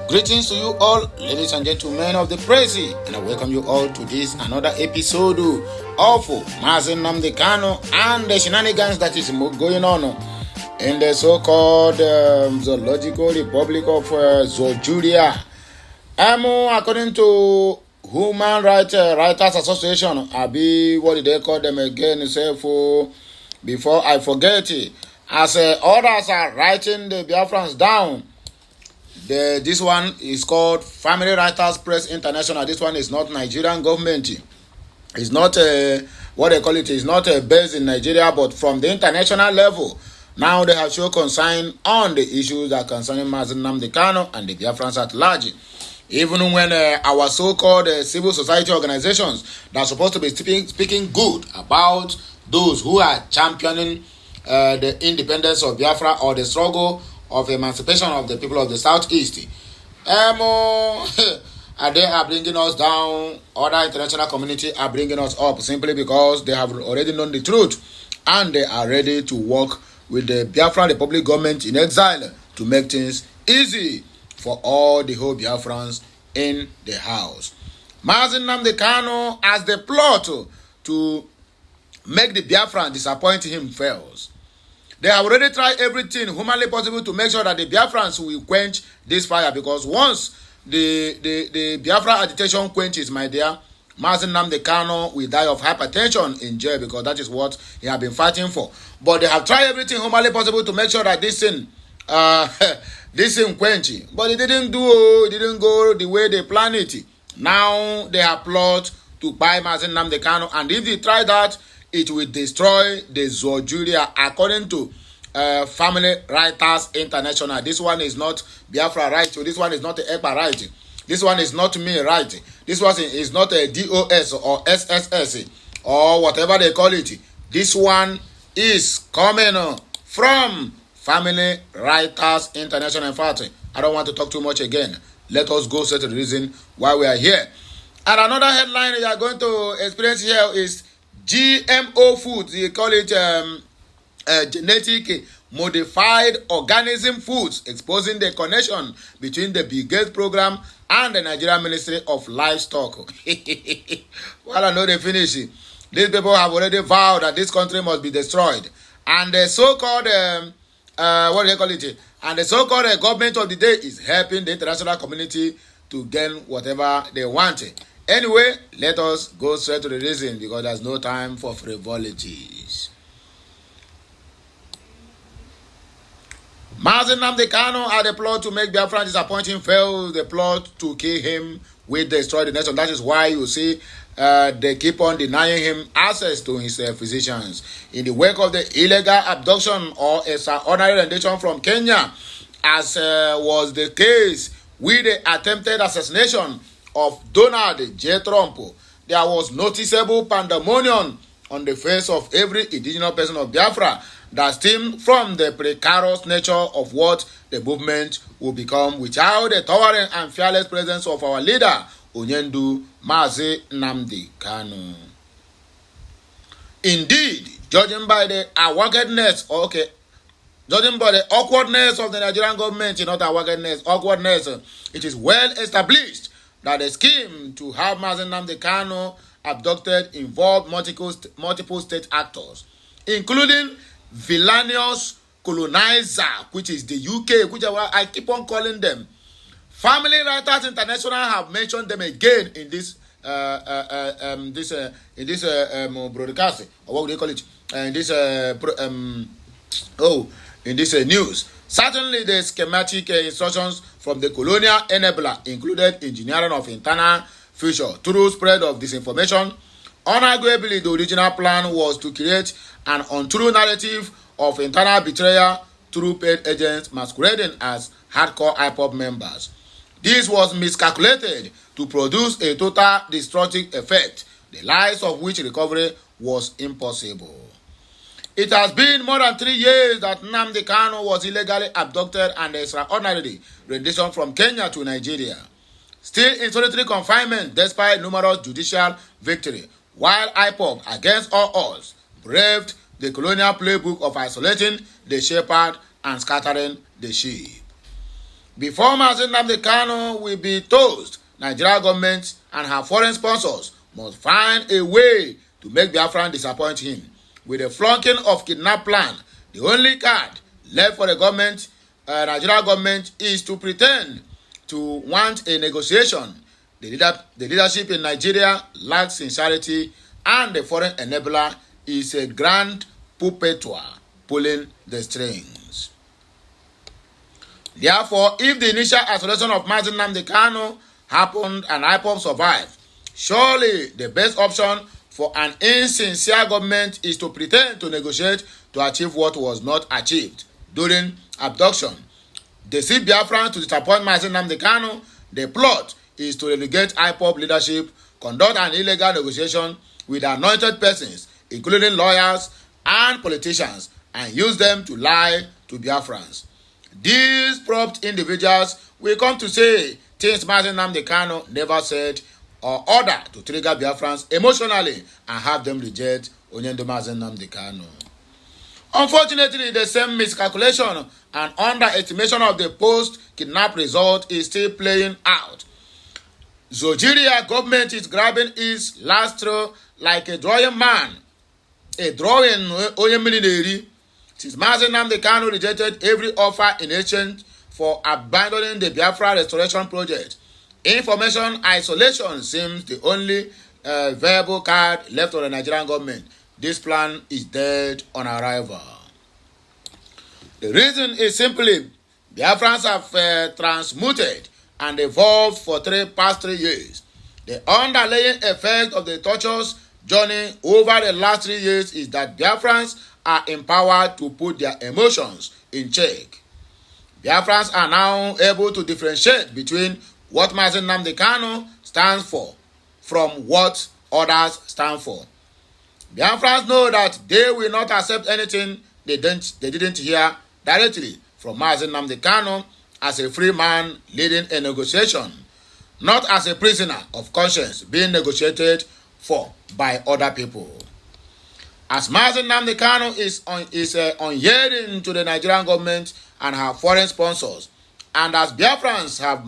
Greetings to you all, ladies and gentlemen of the press, and I welcome you all to this another episode of Mazi Nnamdi Kanu and the shenanigans that is going on in the so-called Zoological Republic of Zojuria. According to Human Rights Writers Association, what did they call them again? Before I forget it, as others are writing the Biafrans down. This one is called Family Writers Press International. This one is not Nigerian government. It's not what they call it. It's not based in Nigeria, but from the international level. Now they have shown concern on the issues that concerning Mazi Nnamdi Kanu and the Biafrans at large. Even when our so-called civil society organizations that are supposed to be speaking good about those who are championing the independence of Biafra or the struggle of emancipation of the people of the Southeast. They are bringing us down. Other international community are bringing us up simply because they have already known the truth and they are ready to work with the Biafra Republic government in exile to make things easy for all the whole Biafrans in the house. Mazi Nnamdi Kanu as the plot to make the Biafran disappoint him fails. They have already tried everything humanly possible to make sure that the Biafrans will quench this fire, because once the Biafra agitation quenches, my dear, Mazi Nnamdi Kanu will die of hypertension in jail, because that is what he has been fighting for. But they have tried everything humanly possible to make sure that this thing quench. But it didn't go the way they planned it. Now they have plot to buy Mazi Nnamdi Kanu, and if they try that, it will destroy the Zojuria, according to Family Writers International. This one is not Biafra right. This one is not the EPA right. This one is not me right. This one is not a DOS or SSS or whatever they call it. This one is coming from Family Writers International. In fact, I don't want to talk too much again. Let us go straight to the reason why we are here. And another headline we are going to experience here is GMO foods. They call it genetic modified organism foods, exposing the connection between the Bill Gates program and the Nigerian Ministry of Livestock. Well, I know they finish it. These people have already vowed that this country must be destroyed. And the so-called, what do they call it? And the so-called government of the day is helping the international community to gain whatever they want. Anyway, let us go straight to the reason, because there's no time for frivolities. Mazi Nnamdi Kanu had a plot to make Biafran disappointing fail. The plot to kill him will destroy the nation. That is why you see they keep on denying him access to his physicians. In the wake of the illegal abduction or extraordinary rendition from Kenya, as was the case with the attempted assassination of Donald J. Trump, there was noticeable pandemonium on the face of every indigenous person of Biafra that stemmed from the precarious nature of what the movement will become without the towering and fearless presence of our leader, Onyendu Mazi Nnamdi Kanu. Indeed, judging by the awkwardness of the Nigerian government, not awkwardness, it is well established that the scheme to have Mazi Nnamdi Kanu abducted involved multiple state actors, including villainous colonizer, which is the UK, which I keep on calling them. Family Writers International have mentioned them again in this broadcast, or what do they call it? In this news. Certainly, the schematic instructions from the colonial enabler included engineering of internal future through spread of disinformation. Unarguably, the original plan was to create an untrue narrative of internal betrayal through paid agents masquerading as hardcore IPOB members. This was miscalculated to produce a total destructive effect, the lies of which recovery was impossible. It has been more than 3 years that Nnamdi Kanu was illegally abducted and extraordinarily rendition from Kenya to Nigeria. Still in solitary confinement despite numerous judicial victory, while IPOB, against all odds, braved the colonial playbook of isolating the shepherd and scattering the sheep. Before Mazi Nnamdi Kanu will be toast, Nigeria government and her foreign sponsors must find a way to make Biafran disappoint him. With the flunking of kidnap plan, the only card left for the government, Nigeria government, is to pretend to want a negotiation. The leadership in Nigeria lacks sincerity, and the foreign enabler is a grand puppeteer pulling the strings. Therefore, if the initial isolation of Mazi Nnamdi Kanu happened and IPOB survived, surely the best option for an insincere government is to pretend to negotiate to achieve what was not achieved during abduction. Deceive Biafrans to disappoint Mazi Nnamdi Kanu. The plot is to relegate IPOB leadership, conduct an illegal negotiation with anointed persons, including lawyers and politicians, and use them to lie to Biafrans. These prompt individuals will come to say things Mazi Nnamdi Kanu never said, or order to trigger Biafrans emotionally and have them reject Onyendo Mazi Nnamdi Kanu. Unfortunately, the same miscalculation and underestimation of the post-kidnap result is still playing out. Nigeria government is grabbing its last straw like a drawing man. A drawing Oyemilineri. Since Mazi Nnamdi Kanu rejected every offer in exchange for abandoning the Biafra restoration project, information isolation seems the only viable card left on the Nigerian government. This plan is dead on arrival. The reason is simply Biafrans have transmuted and evolved for past 3 years. The underlying effect of the torturous journey over the last 3 years is that Biafrans are empowered to put their emotions in check. Biafrans are now able to differentiate between what Mazi Nnamdi Kanu stands for from what others stand for. Biafrans know that they will not accept anything they didn't hear directly from Mazi Nnamdi Kanu as a free man leading a negotiation, not as a prisoner of conscience being negotiated for by other people. As Mazi Nnamdi Kanu is unhearing to the Nigerian government and her foreign sponsors, and as Biafrans have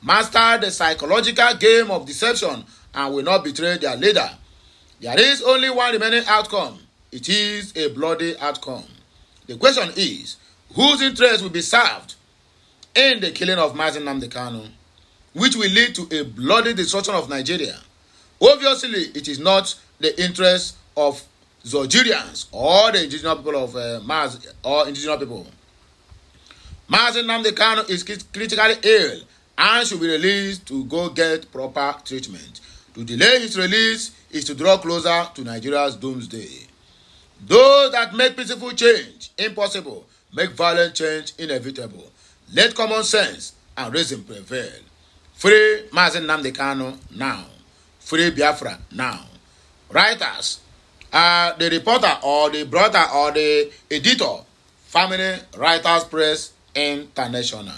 mastered the psychological game of deception and will not betray their leader, there is only one remaining outcome. It is a bloody outcome. The question is, whose interest will be served in the killing of Mazi Nnamdi Kanu, which will lead to a bloody destruction of Nigeria? Obviously, it is not the interest of Nigerians or the indigenous people of Mazi or indigenous people. Mazi Nnamdi Kanu is critically ill and should be released to go get proper treatment. To delay his release is to draw closer to Nigeria's doomsday. Those that make peaceful change impossible make violent change inevitable. Let common sense and reason prevail. Free Mazi Nnamdi Kanu now. Free Biafra now. Writers, the reporter or the brother or the editor, Family Writers Press International.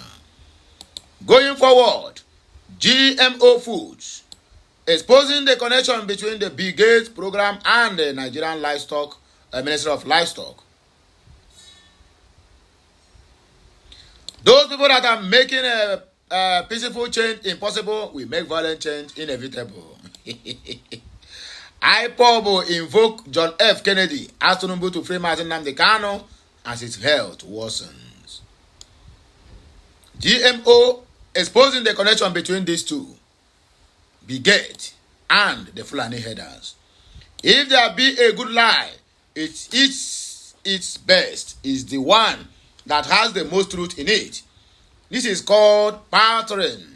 Going forward, GMO foods, exposing the connection between the Bill Gates program and the Nigerian Livestock, Ministry of Livestock. Those people that are making a peaceful change impossible will make violent change inevitable. IPOB invoke John F. Kennedy as to free Mazi Nnamdi Kanu as his health worsens. GMO exposing the connection between these two, Brigade and the Fulani headers. If there be a good lie, its best is the one that has the most truth in it. This is called pattern.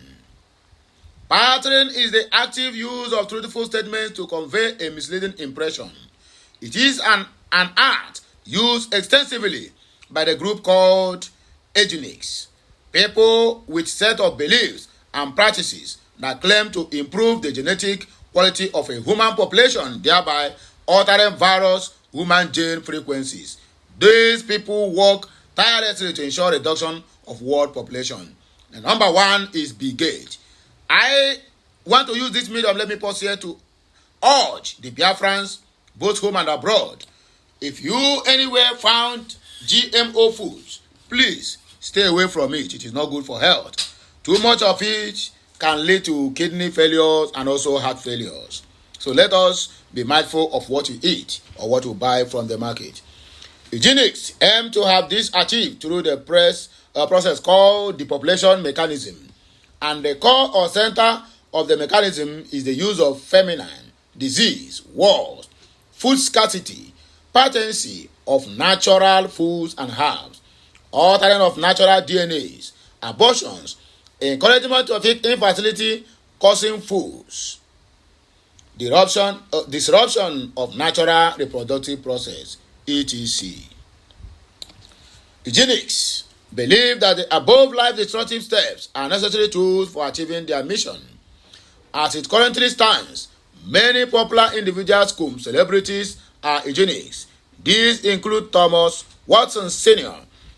Pattern is the active use of truthful statements to convey a misleading impression. It is an art used extensively by the group called eugenics, people with set of beliefs and practices that claim to improve the genetic quality of a human population, thereby altering various human gene frequencies. These people work tirelessly to ensure reduction of world population. The number one is Bill Gates. I want to use this medium, let me pause here, to urge the Biafrans, both home and abroad. If you anywhere found GMO foods, please Stay away from it. It is not good for health. Too much of it can lead to kidney failures and also heart failures. So let us be mindful of what we eat or what we buy from the market. Eugenics aim to have this achieved through the process called depopulation mechanism. And the core or center of the mechanism is the use of feminine, disease, wars, food scarcity, patency of natural foods and herbs, altering of natural DNAs, abortions, encouragement of infertility causing foods, disruption of natural reproductive process, etc. Eugenics believe that the above life-destructive steps are necessary tools for achieving their mission. As it currently stands, many popular individuals cum celebrities are eugenics. These include Thomas Watson Sr.,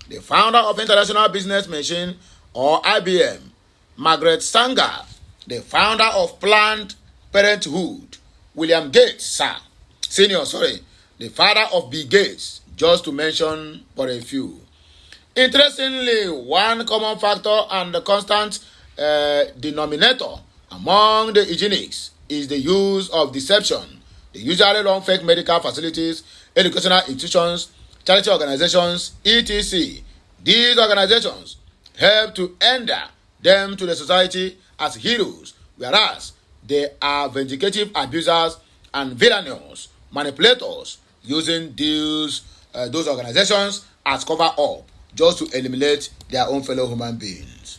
the founder of International Business Machine or IBM, Margaret Sanger, the founder of Planned Parenthood, William Gates Sr., the father of Bill Gates, just to mention but a few. Interestingly, one common factor and the constant denominator among the eugenics is the use of deception. They usually run fake medical facilities, educational institutions, charity organizations, etc. These organizations help to render them to the society as heroes, whereas they are vindicative abusers and villainous manipulators using those organizations as cover-up just to eliminate their own fellow human beings.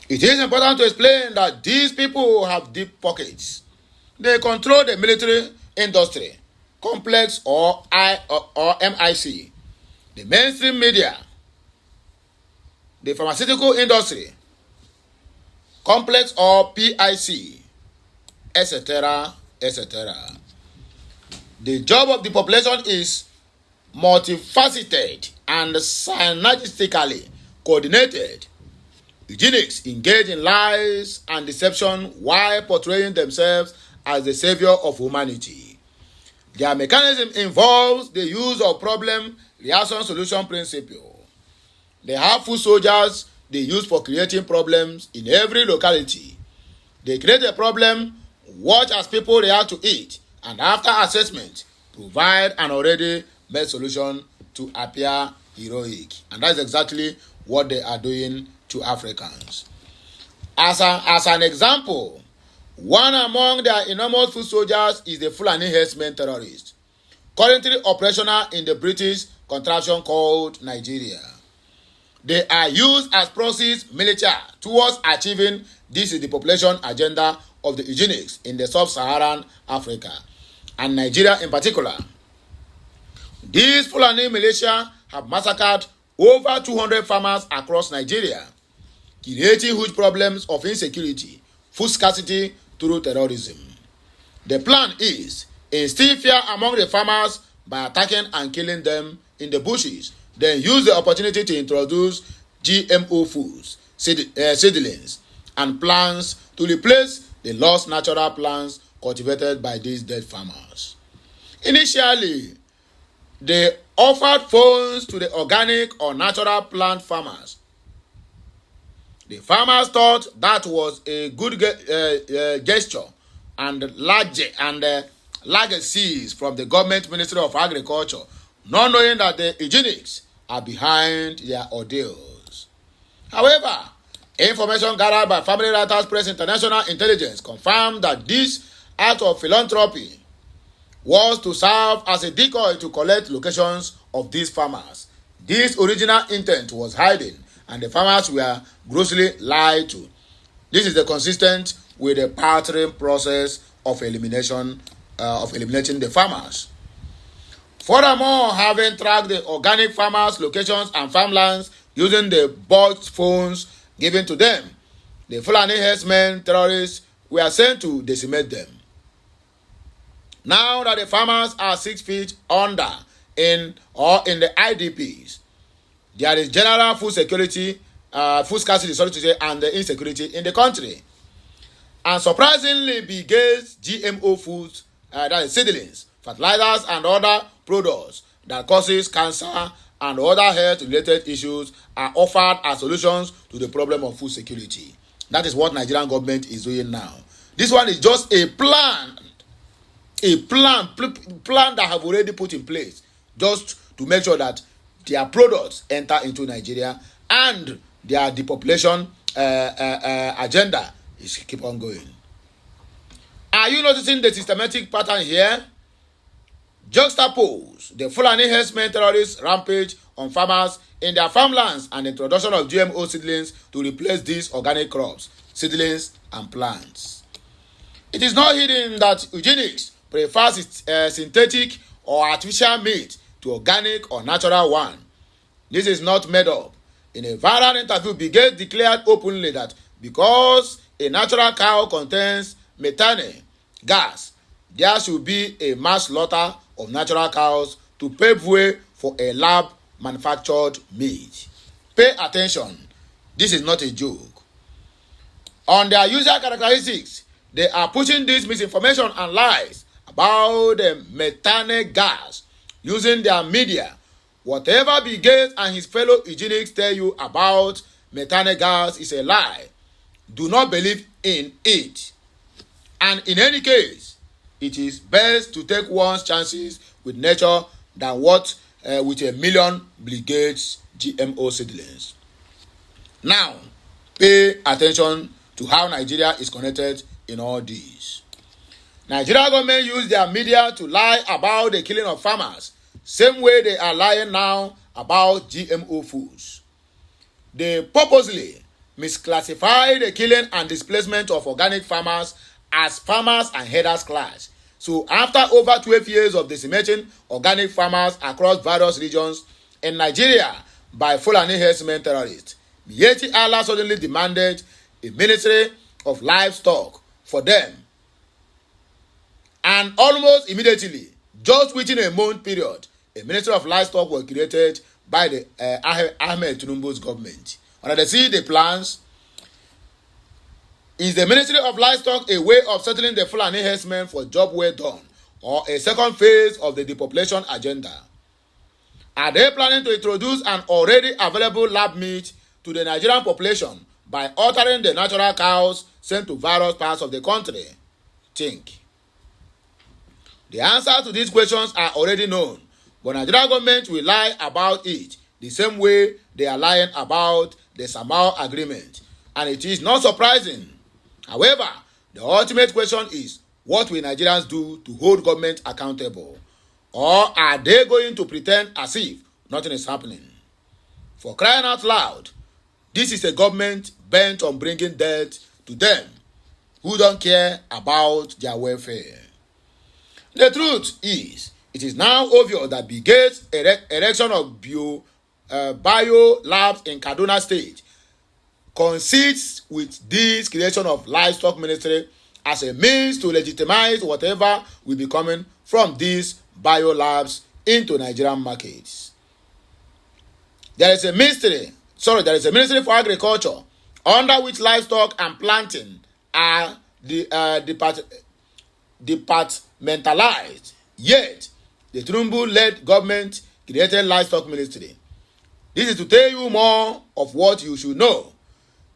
It is important to explain that these people have deep pockets. They control the military industry, complex or MIC, the mainstream media, the pharmaceutical industry, complex or PIC, etc., etc. The job of the population is multifaceted and synergistically coordinated. Eugenics engage in lies and deception while portraying themselves as the savior of humanity. Their mechanism involves the use of problem reaction solution principle. They have food soldiers they use for creating problems in every locality. They create a problem, watch as people react to it, and after assessment, provide an already made solution to appear heroic. And that's exactly what they are doing to Africans. As an example, one among their enormous foot soldiers is the Fulani herdsmen terrorist, currently operational in the British contraption called Nigeria. They are used as proxies militia towards achieving this depopulation agenda of the eugenics in the sub-Saharan Africa, and Nigeria in particular. These Fulani militia have massacred over 200 farmers across Nigeria, creating huge problems of insecurity, food scarcity through terrorism. The plan is instill fear among the farmers by attacking and killing them in the bushes, then use the opportunity to introduce GMO foods, seedlings, and plants to replace the lost natural plants cultivated by these dead farmers. Initially, they offered phones to the organic or natural plant farmers. The farmers thought that was a good gesture and legacies from the government Ministry of Agriculture, not knowing that the eugenics are behind their ordeals. However, information gathered by Family Writers Press International Intelligence confirmed that this act of philanthropy was to serve as a decoy to collect locations of these farmers. This original intent was hiding, and the farmers were grossly lied to. This is consistent with the pattern process of eliminating the farmers. Furthermore, having tracked the organic farmers' locations and farmlands using the bought phones given to them, the Fulani herdsmen terrorists were sent to decimate them. Now that the farmers are 6 feet under in the IDPs, there is general food security, food scarcity, and the insecurity in the country. And surprisingly, Bill Gates' GMO foods, that is seedlings, fertilizers, and other products that causes cancer and other health-related issues are offered as solutions to the problem of food security. That is what Nigerian government is doing now. This one is just a plan that have already put in place just to make sure that their products enter into Nigeria and their depopulation agenda is keep on going. Are you noticing the systematic pattern here? Juxtapose the Fulani herdsmen terrorist rampage on farmers in their farmlands and the introduction of GMO seedlings to replace these organic crops, seedlings and plants. It is not hidden that eugenics prefers synthetic or artificial meat to organic or natural one. This is not made up. In a viral interview, Bill Gates declared openly that because a natural cow contains methane gas, there should be a mass slaughter of natural cows to pave way for a lab-manufactured meat. Pay attention. This is not a joke. On their user characteristics, they are pushing this misinformation and lies about the methane gas using their media. Whatever Bill Gates and his fellow eugenics tell you about methane gas is a lie. Do not believe in it. And in any case, it is best to take one's chances with nature than what with a million Bill Gates GMO seedlings. Now, pay attention to how Nigeria is connected in all this. Nigeria government use their media to lie about the killing of farmers, same way they are lying now about GMO foods. They purposely misclassify the killing and displacement of organic farmers as farmers and herders class. So after over 12 years of decimating organic farmers across various regions in Nigeria by Fulani herdsmen terrorists, Miyetti Allah suddenly demanded a ministry of livestock for them. And almost immediately, just within a month period, a ministry of livestock was created by the Ahmed Tinubu's government. Under the see the plans, is the Ministry of Livestock a way of settling the Fulani herdsmen for job well done, or a second phase of the depopulation agenda? Are they planning to introduce an already available lab meat to the Nigerian population by altering the natural cows sent to various parts of the country? Think. The answer to these questions are already known, but Nigerian government will lie about it the same way they are lying about the Samao agreement, and it is not surprising. However, the ultimate question is, what will Nigerians do to hold government accountable? Or are they going to pretend as if nothing is happening? For crying out loud, this is a government bent on bringing death to them who don't care about their welfare. The truth is, it is now obvious that Bill Gates' erection of bio labs in Kaduna State consists with this creation of livestock ministry as a means to legitimize whatever will be coming from these bio labs into Nigerian markets. There is a ministry for agriculture under which livestock and planting are departmentalized. Yet, the Tinubu-led government created livestock ministry. This is to tell you more of what you should know.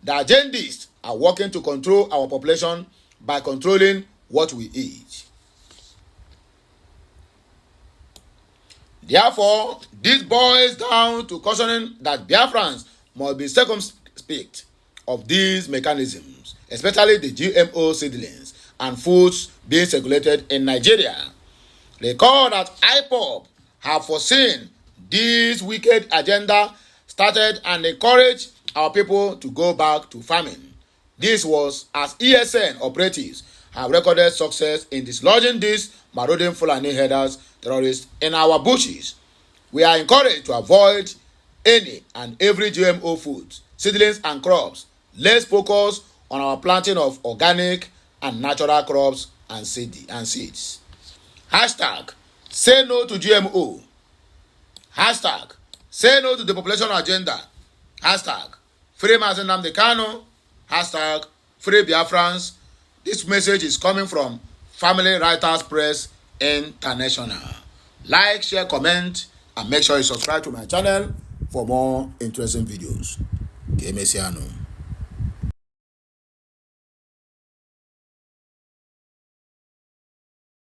The agendists are working to control our population by controlling what we eat. Therefore, this boils down to cautioning that Biafrans must be circumspect of these mechanisms, especially the GMO seedlings and foods being circulated in Nigeria. Recall that IPOB have foreseen this wicked agenda started and encouraged our people to go back to farming. This was as ESN operatives have recorded success in dislodging these marauding Fulani herders terrorists in our bushes. We are encouraged to avoid any and every GMO foods, seedlings and crops. Let's focus on our planting of organic and natural crops and seeds. Hashtag say no to GMO. Hashtag say no to the population agenda. Hashtag free Mazi Nnamdi Kanu. Hashtag free Biafrans. This message is coming from Family Writers Press International. Like, share, comment, and make sure you subscribe to my channel for more interesting videos. Que mesiano.